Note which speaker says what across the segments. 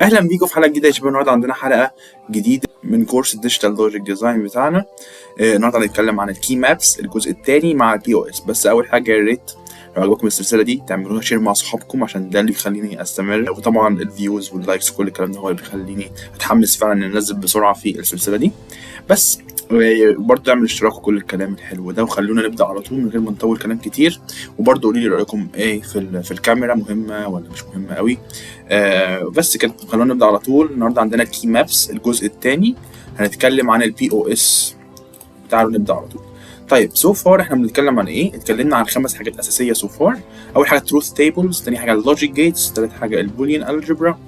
Speaker 1: اهلا بيكم في حلقه جديده يا شباب. النهارده عندنا حلقه جديده من كورس الديجيتال لوجيك ديزاين بتاعنا. النهارده هنتكلم عن الكي مابس الجزء الثاني مع البي او اس. بس اول حاجه يا ريت لو عجبكم السلسله دي تعملوها شير مع صحابكم عشان ده اللي بيخليني استمر، وطبعا الفيوز واللايكس وكل الكلام ده هو اللي بيخليني اتحمس فعلا ان انزل بسرعه في السلسله دي. بس برضه تعمل اشتراك وكل الكلام الحلو ده، وخلونا نبدا على طول من غير ما نطول كلام كتير. وبرضه قولوا لي رايكم ايه في الكاميرا، مهمه ولا مش مهمه قوي. بس كده خلونا نبدا على طول. النهارده عندنا الكي مابس الجزء الثاني، هنتكلم عن البي او اس. تعالوا نبدا على طول. طيب سو فار احنا بنتكلم عن ايه؟ اتكلمنا عن 5 حاجات اساسيه سو فار. اول حاجه تروث تيبلز، ثاني حاجه اللوجيك جيتس، ثالث حاجه البوليان الجبرا،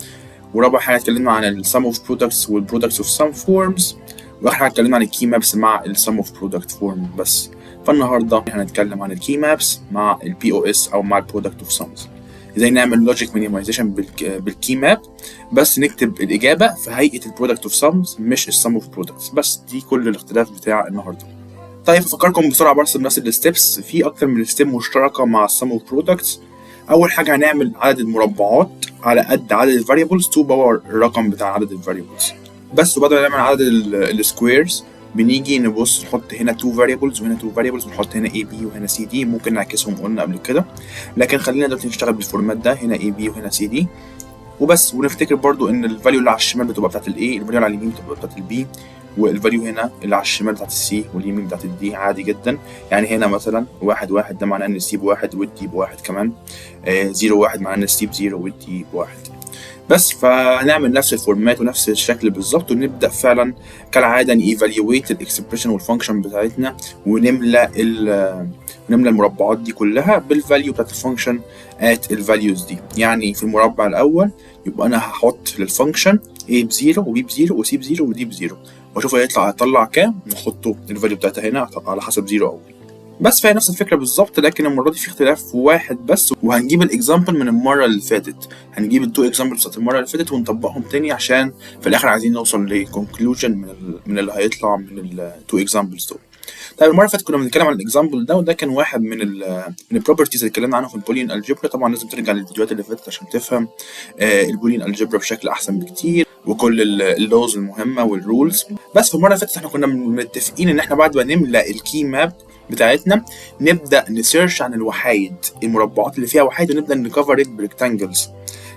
Speaker 1: ورابع حاجه اتكلمنا عن السم اوف برودكتس والبرودكتس اوف سم فورمز، واخر حاجه اتكلمنا عن الكي مابس مع السم اوف برودكت فورم بس. فالنهارده هنتكلم عن الكي مابس مع البي او اس او مع البرودكت اوف سمز. ازاي نعمل لوجيك مينيمايزيشن بالكي ماب، بس نكتب الاجابه في هيئه البرودكت اوف سمز مش السم اوف برودكتس بس. دي كل الاختلاف بتاع النهارده. طيب افكركم بسرعه برسم نفس الستبس. في اكتر من ستيب مشتركه مع السم اوف برودكتس. اول حاجه هنعمل عدد المربعات على قد عدد الفاريبلز 2 باور الرقم بتاع عدد الفاريبلز بس. وبدل ما نعمل عدد السكويرز بنيجي نبص نحط هنا 2 variables وهنا 2 variables، ونحط هنا a b وهنا c d. ممكن نعكسهم قلنا قبل كده، لكن خلينا دلوقتي نشتغل بالفورمات ده، هنا a b وهنا c d وبس. ونفتكر برضو ان الفاليو اللي على الشمال بتبقى بتاعت الاي، الفاليو اللي على اليمين بتبقى بتاعت البي، والفاليو هنا اللي على الشمال بتاعت السي واليمين بتاعت الدي عادي جدا. يعني هنا مثلا 1 1 ده معناه ان السي ب1 والدي ب1 كمان. 0 1 معناه ان السي ب0 والدي ب1 بس. فهنعمل نفس الفورمات ونفس الشكل بالظبط، ونبدا فعلا كالعاده نيفاليويت الاكسبريشن والفانكشن بتاعتنا، ونملى المربعات دي كلها بالفاليو بتاعت الفانكشن ات الفاليوز دي. يعني في المربع الاول يبقى انا هحط للفانكشن a ب0 وb ب0 وc ب0 ودي ب0، واشوف هيطلع كام ونحطه الفاليو بتاعتها هنا على حسب 0 او بس. فهي نفس الفكره بالظبط، لكن المره دي في اختلاف واحد بس. وهنجيب الاكزامبل من المره اللي فاتت، هنجيب التو اكزامبلز بتاعت المره اللي فاتت ونطبقهم تاني، عشان في الاخر عايزين نوصل لكونكلوجن من اللي هيطلع من التو اكزامبلز دول. طيب المره اللي فاتت كنا بنتكلم عن الاكزامبل ده، وده كان واحد من البروبرتيز اللي اتكلمنا عنه في البوليان الجبرا. طبعا لازم ترجع للفيديوهات اللي فاتت عشان تفهم البوليان الجبرا بشكل احسن بكتير، وكل اللوز المهمه والرولز. بس في المره اللي فاتت احنا كنا متفقين ان احنا بعد ما نملى الكي ماب بتاعتنا نبدا نسيرش عن الوحايد، المربعات اللي فيها وحايد، ونبدا نكفر بريكتانجلز.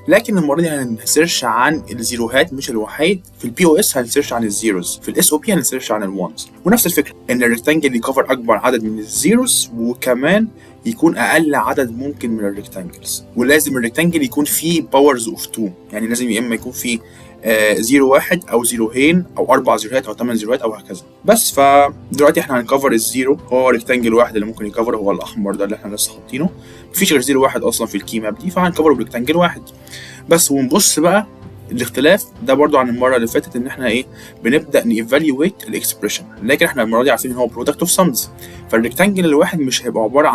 Speaker 1: لكن المره دي هنسيرش عن الزيروهات مش الوحايد. في البي او اس هنسيرش عن الزيروز، في الاس او بي هنسيرش عن الوانز. ونفس الفكره ان الريكتانجل يكفر اكبر عدد من الزيروز، وكمان يكون اقل عدد ممكن من الريكتانجلز. ولازم الريكتانجل يكون فيه باورز اوف 2، يعني لازم يا اما يكون فيه 0 1 او 0 او 4 زيروهات او 8 زيروهات او هكذا بس. فدلوقتي احنا هنكفر الزيرو، هو ريكتانجل واحد اللي ممكن يكفر، هو الاحمر ده اللي احنا لسه حاطينه. مفيش غير 0 1 اصلا في الكي ماب دي، فهنكفره بريكتانجل واحد بس. ونبص بقى الاختلاف ده برضو عن المره اللي فاتت، ان احنا بنبدا نيفاليويت الاكسبريشن. لكن احنا المره دي عارفين ان هو برودكت اوف سمز، فالريكتانجل الواحد مش هيبقى عباره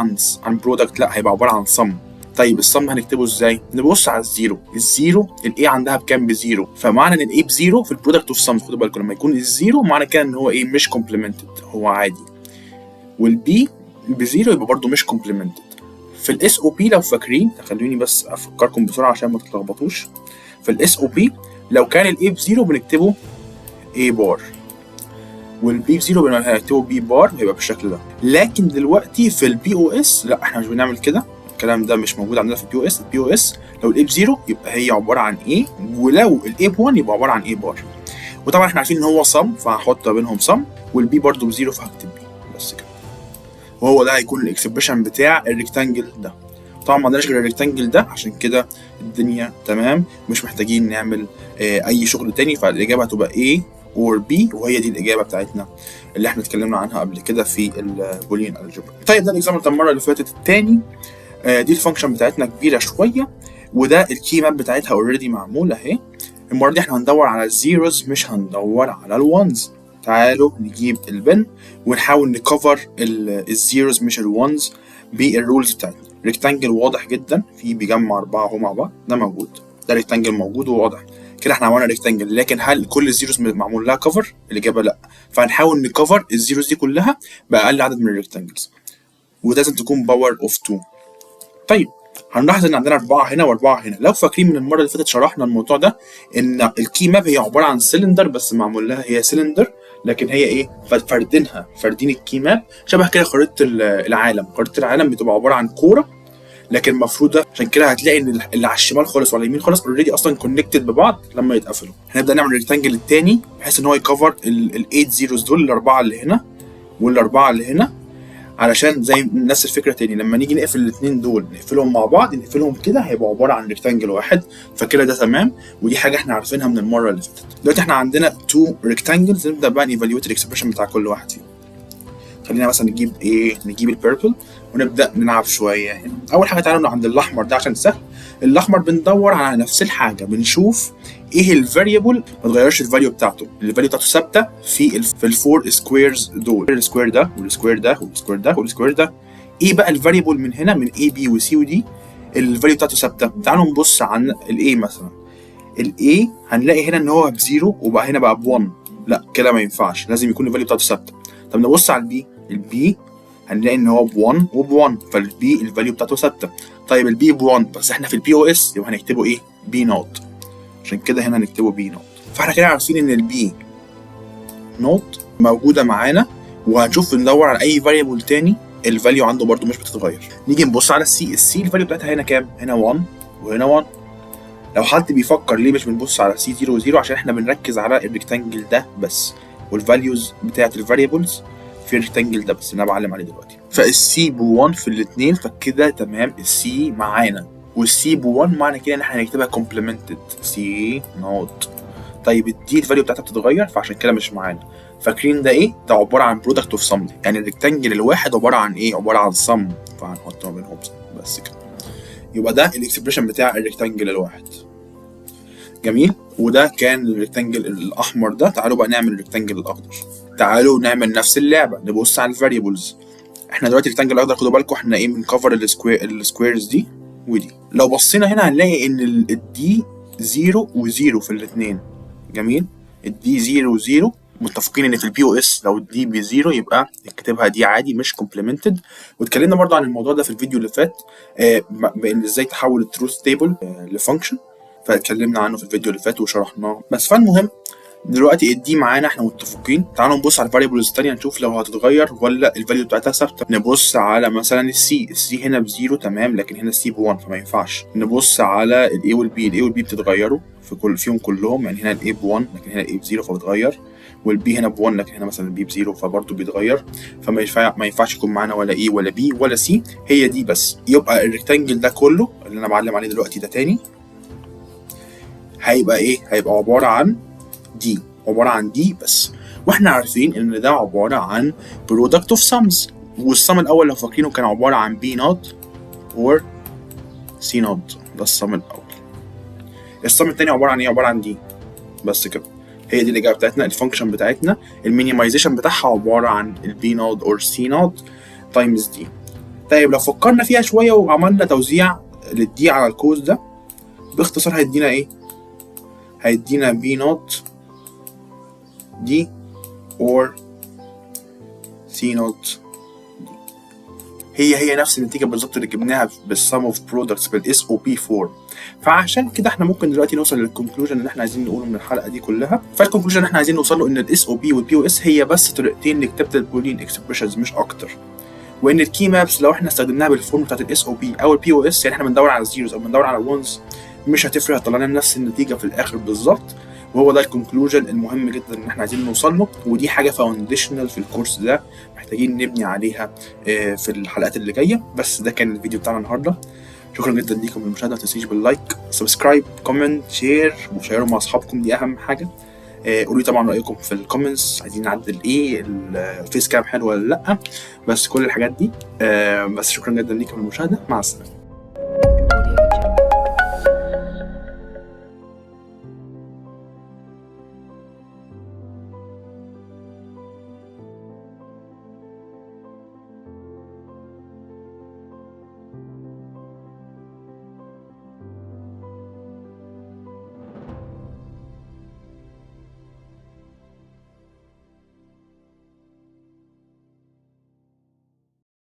Speaker 1: عن برودكت، لا هيبقى عباره عن سم. طيب السم هنكتبه ازاي؟ نبص على الزيرو الاي عندها بكام؟ بزيرو، فمعنى ان الاي بزيرو في البرودكت اوف سمز. خدوا بالكم لما يكون الزيرو معنى كده ان هو مش كومبلمنتد، هو عادي. والبي بزيرو يبقى برضو مش كومبلمنتد. في الاس او بي لو فاكرين، خلوني بس افكركم بسرعه عشان ما تتلخبطوش. في الاس او بي لو كان الاي بزيرو بنكتبه اي بار، والبي بزيرو بنكتبه بي بار، وهيبقى بالشكل ده. لكن دلوقتي في البي او اس لا، احنا مش بنعمل كده. الكلام ده مش موجود عندنا في البي او اس. البي او اس لو الاي بزيرو يبقى هي عباره عن ايه، ولو الاي ب1 يبقى عباره عن اي بار. وطبعا احنا عارفين ان هو صم، فهحط بينهم صم، والبي برضو بزيرو فهكتب بي بس كده. وهو ده هيكون الاكسبريشن بتاع الريكتانجل ده. طبعا ما عندناش غير الريكتانجل ده، عشان كده الدنيا تمام، مش محتاجين نعمل اي شغل تاني. فالاجابه هتبقى A or B، وهي دي الاجابه بتاعتنا اللي احنا اتكلمنا عنها قبل كده في البوليان الجبرا. طيب ده الاكزامبل بتاع المره اللي فاتت التاني. دي الفانكشن بتاعتنا كبيره شويه، وده الكي ماب بتاعتها اوريدي معمول اهي. المره دي احنا هندور على الزيروز مش هندور على الوانز. تعالوا نجيب البن ونحاول نكفر الزيروز مش الوانز بالرولز بتاعتنا. ريكتانجل واضح جدا، في بيجمع 4 اهو مع بعض، ده موجود، ده ريكتانجل موجود وواضح كده. احنا عملنا ريكتانجل، لكن هل كل الزيروز معمول لها كفر؟ الاجابه لا. فهنحاول نكفر الزيروز دي كلها باقل عدد من الريكتانجلز، ولازم تكون باور اوف 2. طيب هنلاحظ ان عندنا 4 هنا و4 هنا. لو فاكرين من المره اللي فاتت شرحنا الموضوع ده، ان الكي ماب هي عباره عن سلندر بس معمول لها هي سلندر، لكن هي ايه فاردين الكي ماب شبه كده خريطه العالم. خريطه العالم بتبقى عباره عن كوره لكن مفروضه، عشان كده هتلاقي ان اللي على الشمال خالص وعلى اليمين خالص اوريدي اصلا كونكتد ببعض لما يتقفلوا. هنبدا نعمل الريكتانجل الثاني بحيث ان هو يكفر ال8 زيروز دول، الاربعه اللي هنا والاربعه اللي هنا، علشان زي نفس الفكره تاني لما نيجي نقفل الاثنين دول نقفلهم مع بعض، نقفلهم كده هيبقوا عباره عن ريكتانجل واحد. فكده ده تمام، ودي حاجه احنا عارفينها من المره اللي فاتت. دلوقتي احنا عندنا 2 ريكتانجلز، نبدا بقى نيفاليوت الاكسبريشن بتاع كل واحد فيهم. خلينا مثلا نجيب البيربل ونبدا نلعب شويه هنا. اول حاجه تعالوا عند الاحمر ده عشان سهل. الاحمر بندور على نفس الحاجه، بنشوف ايه الفاريبل ما تغيرش الفاليو بتاعته، الفاليو بتاعته ثابته في الفور سكويرز دول، السكوير ده والسكوير ده والسكوير ده والسكوير ده. ايه بقى الفاريبل من هنا من A B و C و D الفاليو بتاعته ثابته؟ تعالوا نبص عن الاي مثلا. الاي هنلاقي هنا ان هو بزيرو وبقى هنا بقى ب1. لا كده ما ينفعش، لازم يكون الفاليو بتاعته ثابته. طب نبص على البي هنلاقي ان هو ب1 وب1، فالبي الفاليو بتاعته ثابته. طيب البي ب1 بس احنا في البي او اس، يبقى هنكتبه ايه؟ بي نوت. عشان كده هنا هنكتبه بي نوت. فاحنا كده عارفين ان البي نوت موجوده معانا، وهنشوف ندور على اي فاريبل تاني الفاليو عنده برده مش بتتغير. نيجي نبص على السي الفاليو بتاعتها هنا كام؟ هنا 1 وهنا 1. لو حد بيفكر ليه مش بنبص على سي 0 0، عشان احنا بنركز على الريكتانجل ده بس، والفاليوز بتاعت الفاريبلز في الريكتانجل ده بس اللي انا بعلم عليه دلوقتي. فالسي ب1 في الاثنين، فكده تمام السي معانا، والسي ب1 معنى كده ان احنا هنكتبها كومبلمنتد سي نوت. طيب الدي الفاليو بتاعتها بتتغير فعشان كده مش معانا. فاكرين ده ايه؟ ده عباره عن برودكت اوف سم، يعني الريكتانجل الواحد عباره عن ايه؟ عباره عن سم، فهنحط ما بينهم بس كده. يبقى ده الاكسبريشن بتاع الريكتانجل الواحد. جميل. وده كان الريكتانجل الاحمر ده. تعالوا بقى نعمل الريكتانجل الاخضر. تعالوا نعمل نفس اللعبه، نبص على الفاريبلز. احنا دلوقتي الريكتانجل الاخضر خدوا بالكم احنا ايه؟ بنكفر السكويرز دي ودي. لو بصينا هنا هنلاقي ان الدي 0 و0 في الاثنين. جميل. الدي 0 و0 متفقين ان في البي او اس لو الدي ب0 يبقى نكتبها دي عادي مش كومبلمنتد. واتكلمنا برضو عن الموضوع ده في الفيديو اللي فات، بان ازاي تحول التروث تيبل لفانكشن، فاتكلمنا عنه في الفيديو اللي فات وشرحناه. بس فالمهم دلوقتي الدي معانا احنا متفقين. تعالوا نبص على الفاريبلز الثانيه نشوف لو هتتغير ولا الفاليو بتاعتها ثابته. نبص على مثلا السي هنا ب0 تمام، لكن هنا السي ب1 فما ينفعش. نبص على الاي والبي بتتغيروا فيهم كلهم، يعني هنا الاي ب1 لكن هنا الاي ب0 فبتغير، والبي هنا ب1 لكن هنا مثلا البي ب0 فبرضه بيتغير. فما ينفعش يكون معانا ولا اي ولا بي ولا سي، هي دي بس. يبقى الريكتانجل ده كله اللي انا بعلم عليه دلوقتي ده تاني هيبقى ايه؟ هيبقى عباره عن دي بس. واحنا عارفين ان ده عباره عن برودكت اوف سمز، والسم الاول لو فاكرينه كان عباره عن بي نوت اور سي نوت، ده السم الاول. السم الثاني عباره عن ايه؟ عباره عن دي بس كده. هي دي الاجابه بتاعتنا. الفانكشن بتاعتنا المينيمايزيشن بتاعها عباره عن البي نوت اور سي نوت تايمز دي. طيب لو فكرنا فيها شويه وعملنا توزيع للدي على الكوز ده باختصار هيدينا ايه؟ هيدينا بي نوت دي or C نوت دي. هي نفس النتيجة بالظبط اللي جبناها بالسم اوف برودكتس بالاس او بي 4. فعشان كده احنا ممكن دلوقتي نوصل للكونكلوجن اللي احنا عايزين نقوله من الحلقة دي كلها. فالكونكلوجن اللي احنا عايزين نوصل له ان الاس او بي والبي او اس هي بس طريقتين لكتابة البولين اكسبريشنز مش اكتر، وان الكي مابس لو احنا استخدمناها بالفورم بتاعت الاس او بي او البي او اس، يعني احنا بندور على الزيروز او بندور على الونز، مش هتفرق، هتطلع لنا نفس النتيجة في الاخر بالظبط. وهو ده الكونكلوجن المهم جدا ان احنا عايزين نوصل له، ودي حاجه فاونديشنال في الكورس ده محتاجين نبني عليها في الحلقات اللي جايه. بس ده كان الفيديو بتاعنا النهارده. شكرا جدا ليكم بالمشاهده، ما تنسيش باللايك سبسكرايب كومنت شير وشيروا مع اصحابكم، دي اهم حاجه. قولوا لي طبعا رايكم في الكومنتس، عايزين نعدل ايه، الفيس كام حلو ولا لا، بس كل الحاجات دي. بس شكرا جدا ليكم بالمشاهده، مع السلامه.